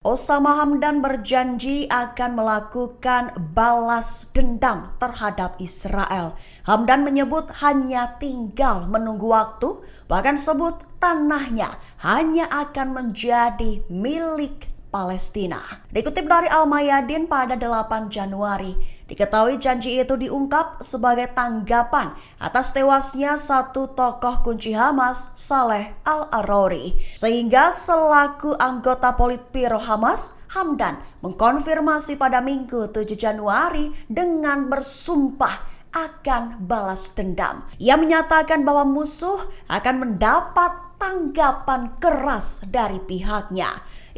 Osama Hamdan berjanji akan melakukan balas dendam terhadap Israel. Hamdan menyebut hanya tinggal menunggu waktu, bahkan sebut tanahnya hanya akan menjadi milik Palestina. Dikutip dari Al-Mayadin pada 8 Januari, diketahui janji itu diungkap sebagai tanggapan atas tewasnya satu tokoh kunci Hamas, Saleh Al-Arouri. Sehingga selaku anggota Politbiro Hamas, Hamdan mengkonfirmasi pada Minggu 7 Januari dengan bersumpah akan balas dendam. Ia menyatakan bahwa musuh akan mendapat tanggapan keras dari pihaknya.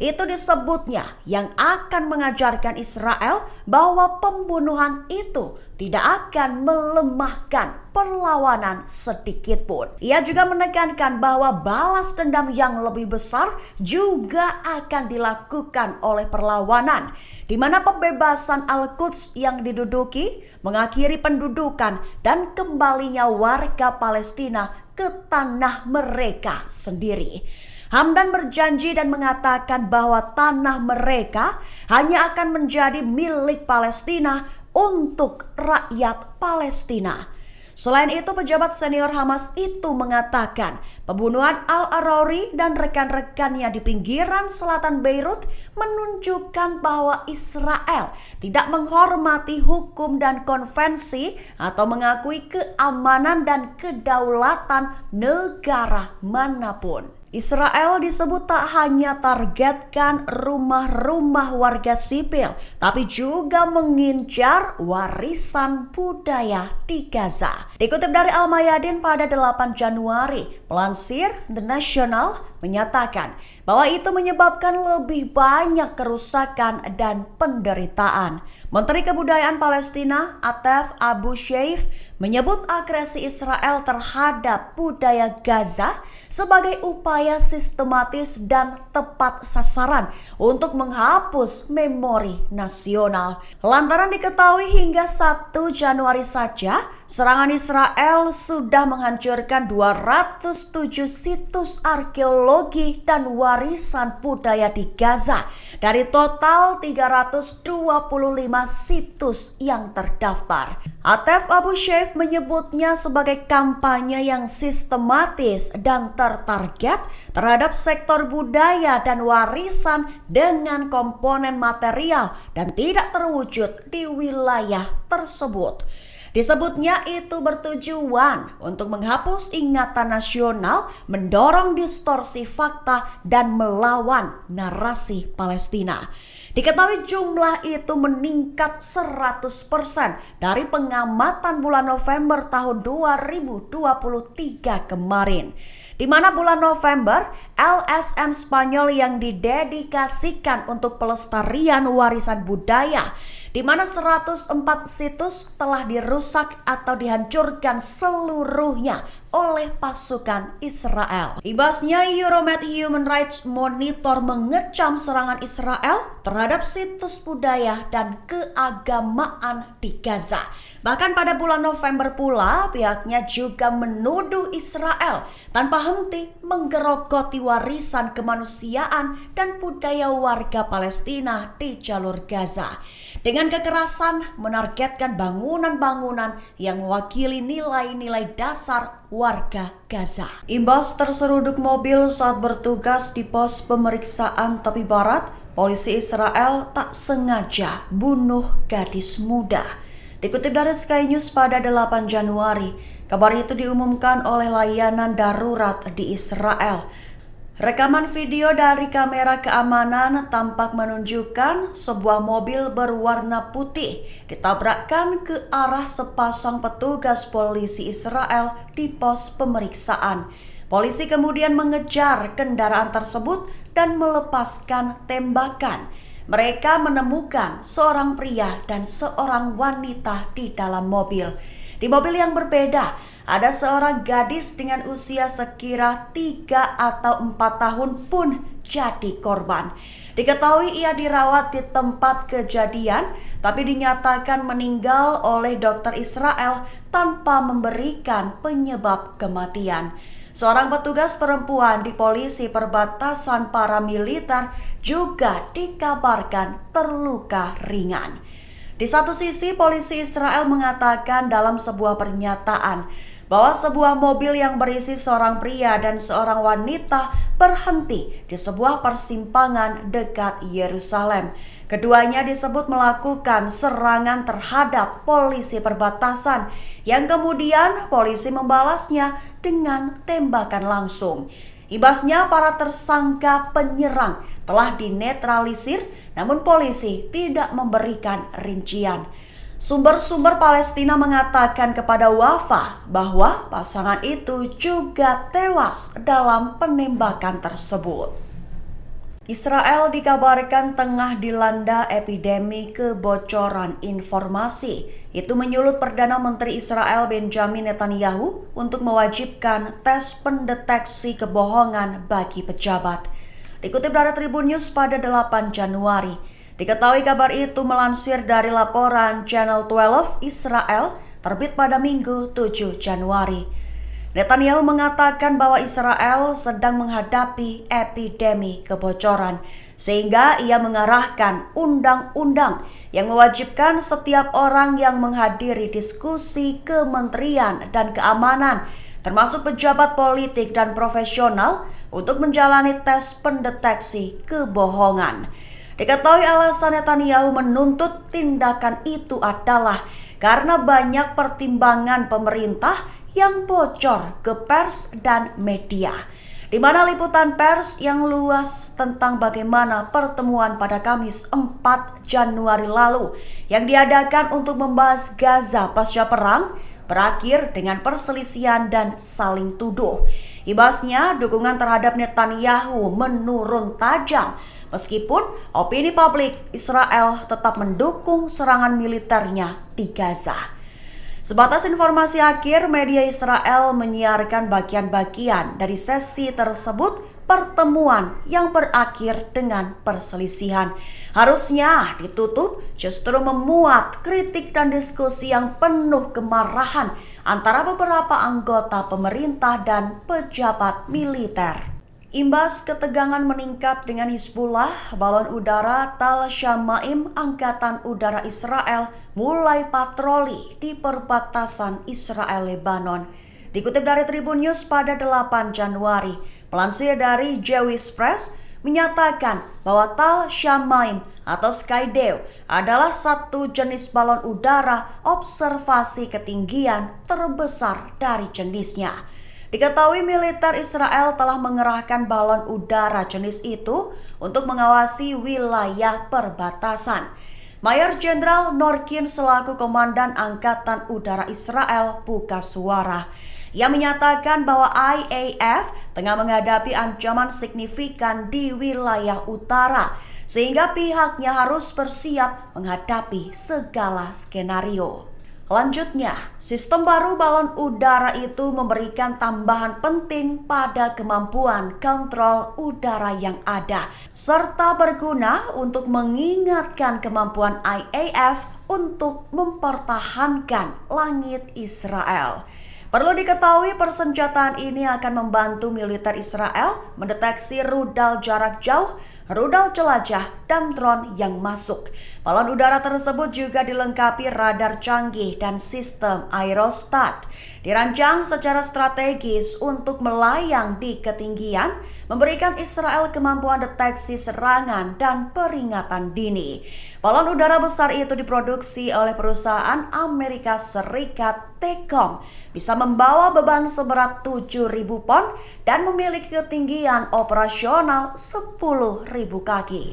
Itu disebutnya yang akan mengajarkan Israel bahwa pembunuhan itu tidak akan melemahkan perlawanan sedikit pun. Ia juga menekankan bahwa balas dendam yang lebih besar juga akan dilakukan oleh perlawanan, di mana pembebasan Al-Quds yang diduduki mengakhiri pendudukan dan kembalinya warga Palestina ke tanah mereka sendiri. Hamdan berjanji dan mengatakan bahwa tanah mereka hanya akan menjadi milik Palestina untuk rakyat Palestina. Selain itu, pejabat senior Hamas itu mengatakan pembunuhan Al-Arouri dan rekan-rekannya di pinggiran selatan Beirut menunjukkan bahwa Israel tidak menghormati hukum dan konvensi atau mengakui keamanan dan kedaulatan negara manapun. Israel disebut tak hanya targetkan rumah-rumah warga sipil, tapi juga mengincar warisan budaya di Gaza. Dikutip dari Al-Mayadin pada 8 Januari, melansir The National menyatakan bahwa itu menyebabkan lebih banyak kerusakan dan penderitaan. Menteri Kebudayaan Palestina, Atef Abu Sheikh, menyebut agresi Israel terhadap budaya Gaza sebagai upaya sistematis dan tepat sasaran untuk menghapus memori nasional. Lantaran diketahui hingga 1 Januari saja, serangan Israel sudah menghancurkan 207 situs arkeologi dan warisan budaya di Gaza dari total 325 situs yang terdaftar. Atef Abu Sheikh menyebutnya sebagai kampanye yang sistematis dan tertarget terhadap sektor budaya dan warisan dengan komponen material dan tidak terwujud di wilayah tersebut. Disebutnya itu bertujuan untuk menghapus ingatan nasional, mendorong distorsi fakta, dan melawan narasi Palestina. Diketahui jumlah itu meningkat 100% dari pengamatan bulan November tahun 2023 kemarin, di mana bulan November LSM Spanyol yang didedikasikan untuk pelestarian warisan budaya, di mana 104 situs telah dirusak atau dihancurkan seluruhnya oleh pasukan Israel. Ibasnya, Euromed Human Rights Monitor mengecam serangan Israel terhadap situs budaya dan keagamaan di Gaza. Bahkan pada bulan November pula, pihaknya juga menuduh Israel tanpa henti menggerogoti warisan kemanusiaan dan budaya warga Palestina di jalur Gaza. Dengan kekerasan menargetkan bangunan-bangunan yang mewakili nilai-nilai dasar warga Gaza. Imbas terseruduk mobil saat bertugas di pos pemeriksaan tepi barat, polisi Israel tak sengaja bunuh gadis muda. Dikutip dari Sky News pada 8 Januari, kabar itu diumumkan oleh layanan darurat di Israel. Rekaman video dari kamera keamanan tampak menunjukkan sebuah mobil berwarna putih ditabrakkan ke arah sepasang petugas polisi Israel di pos pemeriksaan. Polisi kemudian mengejar kendaraan tersebut dan melepaskan tembakan. Mereka menemukan seorang pria dan seorang wanita di dalam mobil. Di mobil yang berbeda, ada seorang gadis dengan usia sekira 3 atau 4 tahun pun jadi korban. Diketahui ia dirawat di tempat kejadian, tapi dinyatakan meninggal oleh dokter Israel tanpa memberikan penyebab kematian. Seorang petugas perempuan di polisi perbatasan paramiliter juga dikabarkan terluka ringan. Di satu sisi, polisi Israel mengatakan dalam sebuah pernyataan bahwa sebuah mobil yang berisi seorang pria dan seorang wanita berhenti di sebuah persimpangan dekat Yerusalem. Keduanya disebut melakukan serangan terhadap polisi perbatasan yang kemudian polisi membalasnya dengan tembakan langsung. Ibasnya para tersangka penyerang telah dinetralisir, namun polisi tidak memberikan rincian. Sumber-sumber Palestina mengatakan kepada Wafa bahwa pasangan itu juga tewas dalam penembakan tersebut. Israel dikabarkan tengah dilanda epidemi kebocoran informasi. Itu menyulut Perdana Menteri Israel Benjamin Netanyahu untuk mewajibkan tes pendeteksi kebohongan bagi pejabat. Dikutip dari Tribun News pada 8 Januari, diketahui kabar itu melansir dari laporan Channel 12 Israel terbit pada Minggu 7 Januari. Netanyahu mengatakan bahwa Israel sedang menghadapi epidemi kebocoran, sehingga ia mengarahkan undang-undang yang mewajibkan setiap orang yang menghadiri diskusi kementerian dan keamanan, termasuk pejabat politik dan profesional, untuk menjalani tes pendeteksi kebohongan. Diketahui alasan Netanyahu menuntut tindakan itu adalah karena banyak pertimbangan pemerintah yang bocor ke pers dan media, di mana liputan pers yang luas tentang bagaimana pertemuan pada Kamis 4 Januari lalu yang diadakan untuk membahas Gaza pasca perang berakhir dengan perselisihan dan saling tuduh. Ibasnya, dukungan terhadap Netanyahu menurun tajam meskipun opini publik Israel tetap mendukung serangan militernya di Gaza. Sebatas informasi akhir, media Israel menyiarkan bagian-bagian dari sesi tersebut pertemuan yang berakhir dengan perselisihan. Harusnya ditutup justru memuat kritik dan diskusi yang penuh kemarahan antara beberapa anggota pemerintah dan pejabat militer. Imbas ketegangan meningkat dengan Hizbullah, balon udara Tal Shamaim Angkatan Udara Israel mulai patroli di perbatasan Israel-Lebanon. Dikutip dari Tribun News pada 8 Januari, melansir dari Jewish Press menyatakan bahwa Tal Shamaim atau Skydew adalah satu jenis balon udara observasi ketinggian terbesar dari jenisnya. Diketahui militer Israel telah mengerahkan balon udara jenis itu untuk mengawasi wilayah perbatasan. Mayor Jenderal Norkin selaku Komandan Angkatan Udara Israel buka suara. Ia menyatakan bahwa IAF tengah menghadapi ancaman signifikan di wilayah utara, sehingga pihaknya harus bersiap menghadapi segala skenario. Selanjutnya, sistem baru balon udara itu memberikan tambahan penting pada kemampuan kontrol udara yang ada, serta berguna untuk mengingatkan kemampuan IAF untuk mempertahankan langit Israel. Perlu diketahui persenjataan ini akan membantu militer Israel mendeteksi rudal jarak jauh, rudal jelajah, dan drone yang masuk. Balon udara tersebut juga dilengkapi radar canggih dan sistem aerostat. Dirancang secara strategis untuk melayang di ketinggian, memberikan Israel kemampuan deteksi serangan dan peringatan dini. Balon udara besar itu diproduksi oleh perusahaan Amerika Serikat Tekong, bisa membawa beban seberat 7.000 pon dan memiliki ketinggian operasional 10.000 kaki.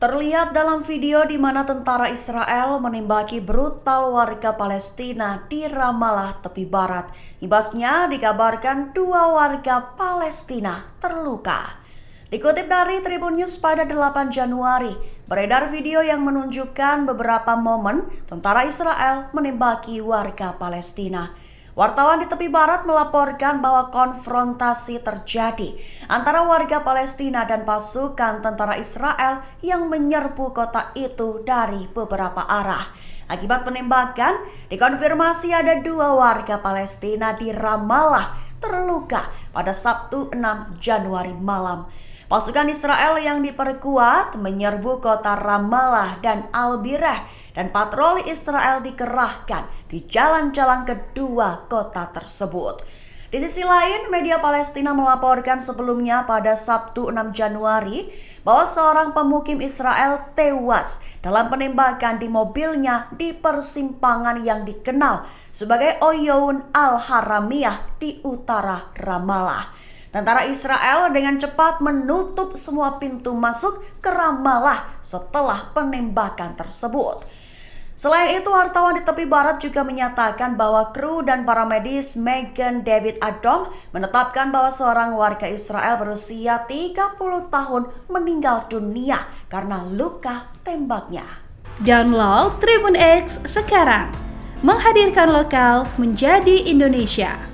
Terlihat dalam video di mana tentara Israel menembaki brutal warga Palestina di Ramallah tepi barat. Ibasnya dikabarkan 2 warga Palestina terluka. Dikutip dari Tribun News pada 8 Januari, beredar video yang menunjukkan beberapa momen tentara Israel menembaki warga Palestina. Wartawan di tepi barat melaporkan bahwa konfrontasi terjadi antara warga Palestina dan pasukan tentara Israel yang menyerbu kota itu dari beberapa arah. Akibat penembakan, dikonfirmasi ada 2 warga Palestina di Ramallah terluka pada Sabtu 6 Januari malam. Pasukan Israel yang diperkuat menyerbu kota Ramallah dan Al-Birah, dan patroli Israel dikerahkan di jalan-jalan kedua kota tersebut. Di sisi lain, media Palestina melaporkan sebelumnya pada Sabtu 6 Januari bahwa seorang pemukim Israel tewas dalam penembakan di mobilnya di persimpangan yang dikenal sebagai Oyoun Al-Haramiyah di utara Ramallah. Tentara Israel dengan cepat menutup semua pintu masuk ke Ramallah setelah penembakan tersebut. Selain itu, wartawan di tepi barat juga menyatakan bahwa kru dan para medis Magen David Adom menetapkan bahwa seorang warga Israel berusia 30 tahun meninggal dunia karena luka tembaknya. Download Tribun X sekarang, menghadirkan lokal menjadi Indonesia.